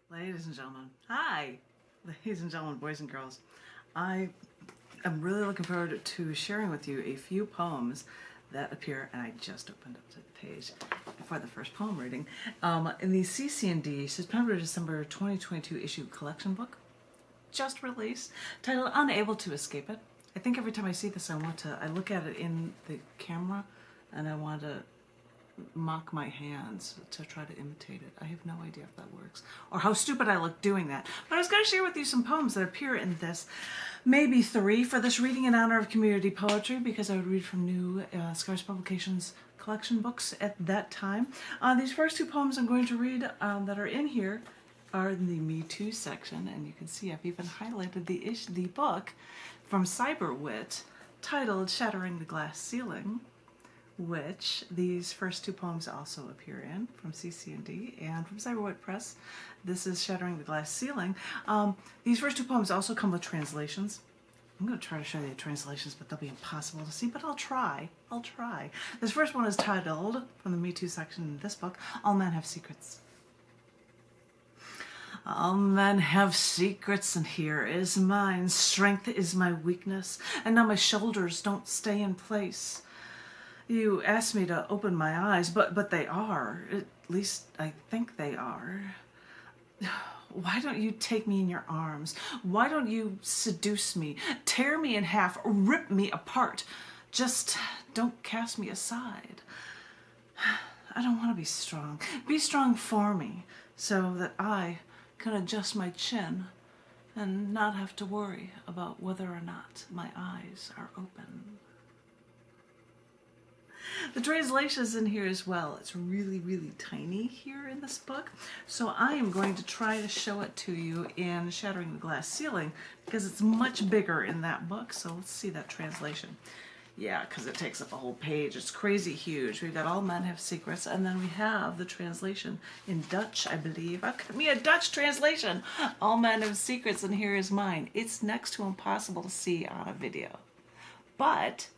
Ladies and gentlemen, hi! Ladies and gentlemen, boys and girls, I am really looking forward to sharing with you a few poems that appear, and I just opened up the page for the first poem reading, in the CC&D September to December 2022 issue collection book, just released, titled Unable to Escape It. I think every time I see this, I look at it in the camera, and I want to mock my hands to try to imitate it. I have no idea if that works or how stupid I look doing that. But I was going to share with you some poems that appear in this, maybe 3 for this reading in honor of community poetry, because I would read from new Scarce Publications collection books at that time. These first 2 poems I'm going to read that are in here are in the Me Too section, and you can see I've even highlighted the book from Cyberwit titled Shattering the Glass Ceiling, which these first 2 poems also appear in, from CC&D and from Cyberwit Press. This is Shattering the Glass Ceiling. These first 2 poems also come with translations. I'm going to try to show you the translations, but they'll be impossible to see, but I'll try. This first one is titled, from the Me Too section in this book, All Men Have Secrets. All men have secrets, and here is mine. Strength is my weakness, and now my shoulders don't stay in place. You asked me to open my eyes, but they are. At least I think they are. Why don't you take me in your arms? Why don't you seduce me, tear me in half, rip me apart? Just don't cast me aside. I don't want to be strong. Be strong for me, so that I can adjust my chin and not have to worry about whether or not my eyes are open. The translation is in here as well. It's really, really tiny here in this book. So I am going to try to show it to you in Shattering the Glass Ceiling, because it's much bigger in that book. So let's see that translation. Yeah, because it takes up a whole page. It's crazy huge. We've got All Men Have Secrets, and then we have the translation in Dutch, I believe. I've got me a Dutch translation. All Men Have Secrets, and here is mine. It's next to impossible to see on a video. But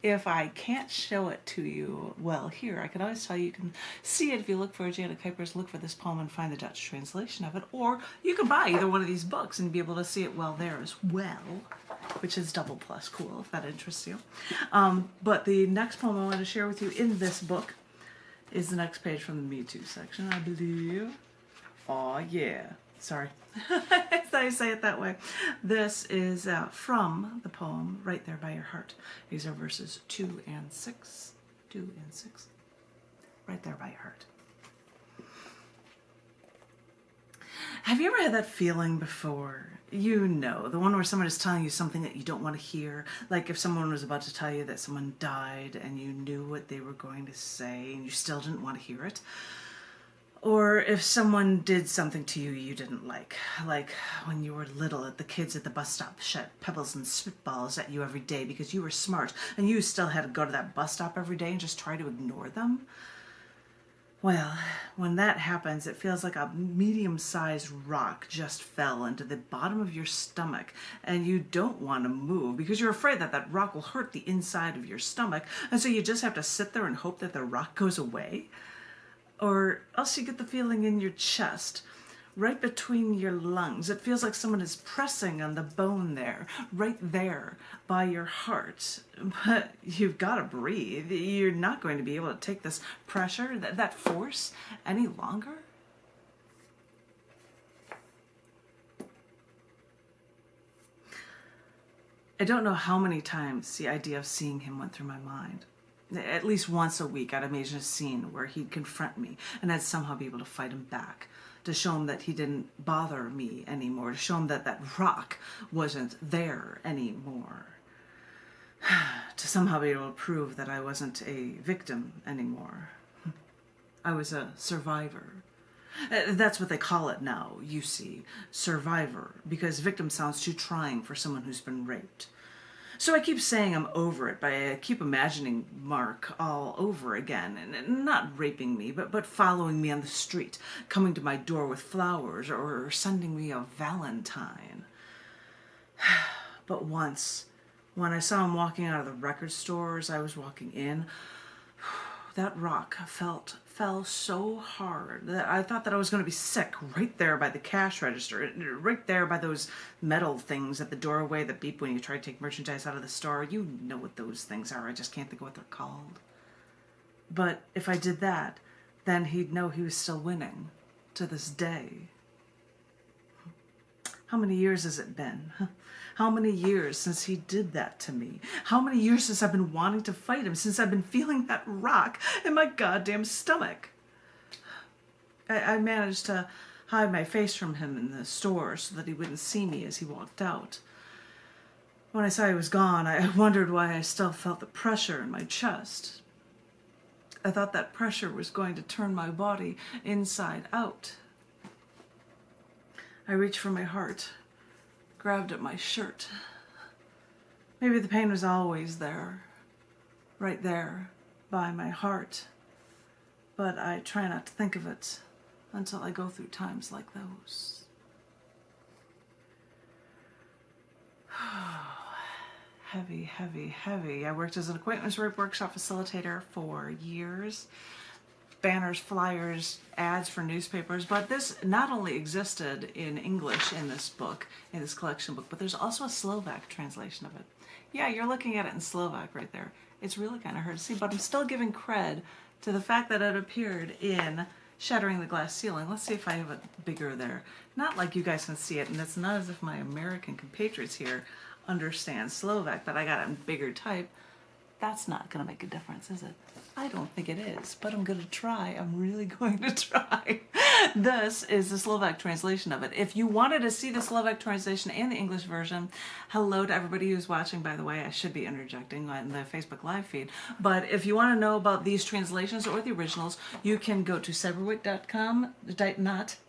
if I can't show it to you well here, I can always tell you, you can see it if you look for Janet Kuipers, look for this poem and find the Dutch translation of it, or you can buy either one of these books and be able to see it well there as well, which is double plus cool if that interests you. But the next poem I want to share with you in this book is the next page from the Me Too section, I believe. Aw, yeah. Sorry. I say it that way. This is from the poem Right There by Your Heart. These are verses 2 and 6. 2 and 6. Right There by Your Heart. Have you ever had that feeling before? You know, the one where someone is telling you something that you don't want to hear. Like if someone was about to tell you that someone died and you knew what they were going to say and you still didn't want to hear it. Or if someone did something to you you didn't like when you were little, the kids at the bus stop shot pebbles and spitballs at you every day because you were smart and you still had to go to that bus stop every day and just try to ignore them. Well, when that happens, it feels like a medium-sized rock just fell into the bottom of your stomach and you don't want to move because you're afraid that that rock will hurt the inside of your stomach, and so you just have to sit there and hope that the rock goes away. Or else you get the feeling in your chest, right between your lungs. It feels like someone is pressing on the bone there, right there by your heart. But you've got to breathe. You're not going to be able to take this pressure, that force, any longer. I don't know how many times the idea of seeing him went through my mind. At least once a week, I'd imagine a scene where he'd confront me and I'd somehow be able to fight him back, to show him that he didn't bother me anymore, to show him that that rock wasn't there anymore, to somehow be able to prove that I wasn't a victim anymore. I was a survivor. That's what they call it now, you see, survivor, because victim sounds too trying for someone who's been raped. So I keep saying I'm over it, but I keep imagining Mark all over again, and not raping me, but following me on the street, coming to my door with flowers, or sending me a valentine. But once, when I saw him walking out of the record store as I was walking in, that rock fell so hard that I thought that I was going to be sick right there by the cash register, right there by those metal things at the doorway that beep when you try to take merchandise out of the store. You know what those things are. I just can't think of what they're called. But if I did that, then he'd know he was still winning to this day. How many years has it been? How many years since he did that to me? How many years since I've been wanting to fight him, since I've been feeling that rock in my goddamn stomach? I managed to hide my face from him in the store so that he wouldn't see me as he walked out. When I saw he was gone, I wondered why I still felt the pressure in my chest. I thought that pressure was going to turn my body inside out. I reached for my heart, grabbed at my shirt. Maybe the pain was always there, right there by my heart, but I try not to think of it until I go through times like those. Heavy, heavy, heavy. I worked as an acquaintance workshop facilitator for years. Banners, flyers, ads for newspapers, but this not only existed in English in this book, in this collection book, but there's also a Slovak translation of it. Yeah, you're looking at it in Slovak right there. It's really kind of hard to see, but I'm still giving cred to the fact that it appeared in Shattering the Glass Ceiling. Let's see if I have it bigger there. Not like you guys can see it, and it's not as if my American compatriots here understand Slovak, but I got it in bigger type. That's not going to make a difference, is it? I don't think it is, but I'm going to try. I'm really going to try. This is the Slovak translation of it. If you wanted to see the Slovak translation and the English version, hello to everybody who's watching, by the way. I should be interjecting on the Facebook live feed. But if you want to know about these translations or the originals, you can go to cyberwit.com,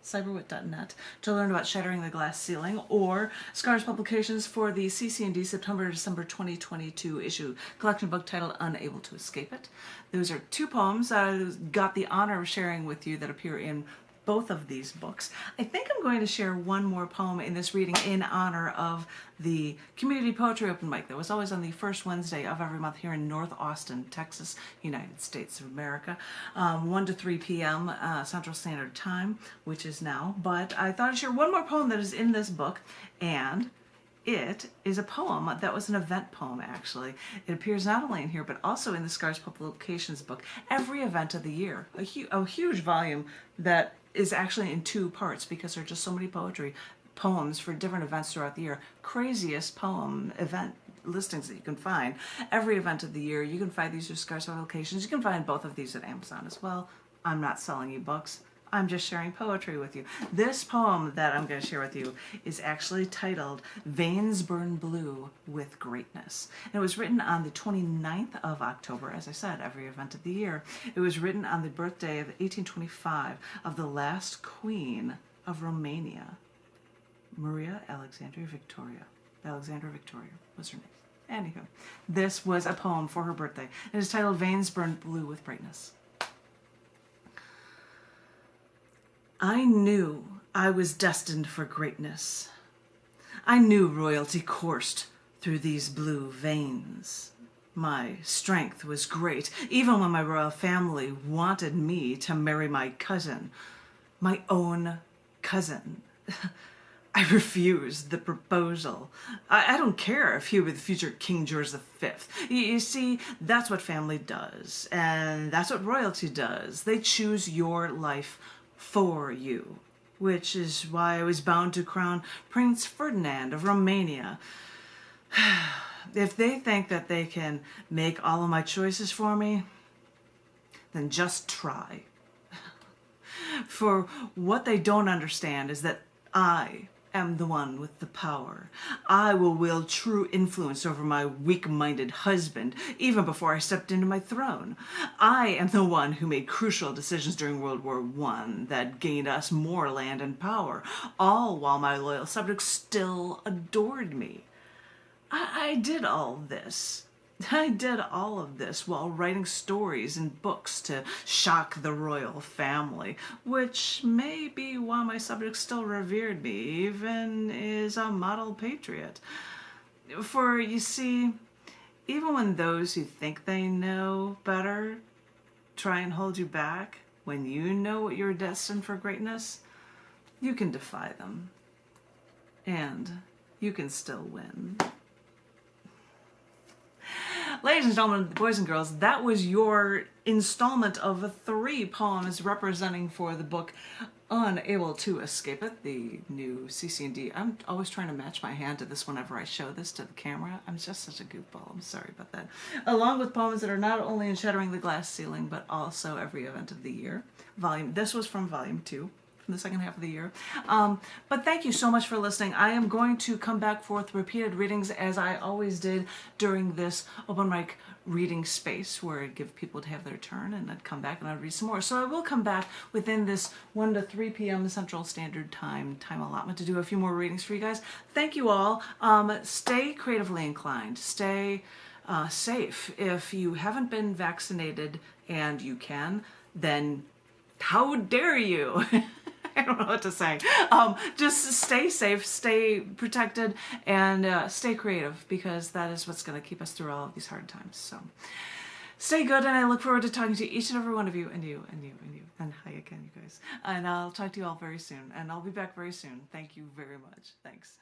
cyberwit.net to learn about Shattering the Glass Ceiling, or Scars Publications for the CC&D September-December 2022 issue collection book titled Unable to Escape It. Those are two poems I got the honor of sharing with you that appear in both of these books. I think I'm going to share one more poem in this reading in honor of the Community Poetry Open Mic that was always on the first Wednesday of every month here in North Austin, Texas, United States of America, 1 to 3 p.m. Central Standard Time, which is now. But I thought I'd share one more poem that is in this book, and it is a poem that was an event poem, actually. It appears not only in here, but also in the Scars Publications book, Every Event of the Year, a huge volume that is actually in two parts because there are just so many poems for different events throughout the year. Craziest poem event listings that you can find. Every event of the year, you can find these through Scars Publications. You can find both of these at Amazon as well. I'm not selling you books. I'm just sharing poetry with you. This poem that I'm going to share with you is actually titled Veins Burn Blue with Greatness. And it was written on the 29th of October, as I said, every event of the year. It was written on the birthday of 1825 of the last queen of Romania, Maria Alexandra Victoria. Alexandra Victoria was her name. Anywho, this was a poem for her birthday. It is titled Veins Burn Blue with Greatness. I knew I was destined for greatness. I knew royalty coursed through these blue veins. My strength was great, even when my royal family wanted me to marry my cousin, my own cousin. I refused the proposal. I don't care if he were the future King George V. You see, that's what family does, and that's what royalty does. They choose your life for you, which is why I was bound to crown Prince Ferdinand of Romania. If they think that they can make all of my choices for me, then just try. For what they don't understand is that I am the one with the power. I will wield true influence over my weak-minded husband even before I stepped into my throne. I am the one who made crucial decisions during World War I that gained us more land and power, all while my loyal subjects still adored me. I did all this. I did all of this while writing stories and books to shock the royal family, which may be why my subjects still revered me, even as a model patriot. For, you see, even when those who think they know better try and hold you back, when you know you're destined for greatness, you can defy them. And you can still win. Ladies and gentlemen, boys and girls, that was your installment of 3 poems representing for the book Unable to Escape It, the new CC&D. I'm always trying to match my hand to this whenever I show this to the camera. I'm just such a goofball. I'm sorry about that. Along with poems that are not only in Shattering the Glass Ceiling, but also Every Event of the Year. This was from Volume 2. From the second half of the year. But thank you so much for listening. I am going to come back forth repeated readings as I always did during this open mic reading space where I'd give people to have their turn and I'd come back and I'd read some more. So I will come back within this 1 to 3 p.m. Central Standard Time allotment to do a few more readings for you guys. Thank you all. Stay creatively inclined. Stay safe. If you haven't been vaccinated and you can, then how dare you? I don't know what to say. Just stay safe, stay protected, and stay creative, because that is what's going to keep us through all of these hard times. So stay good, and I look forward to talking to each and every one of you, and you, and you, and you. And hi again, you guys. And I'll talk to you all very soon, and I'll be back very soon. Thank you very much. Thanks.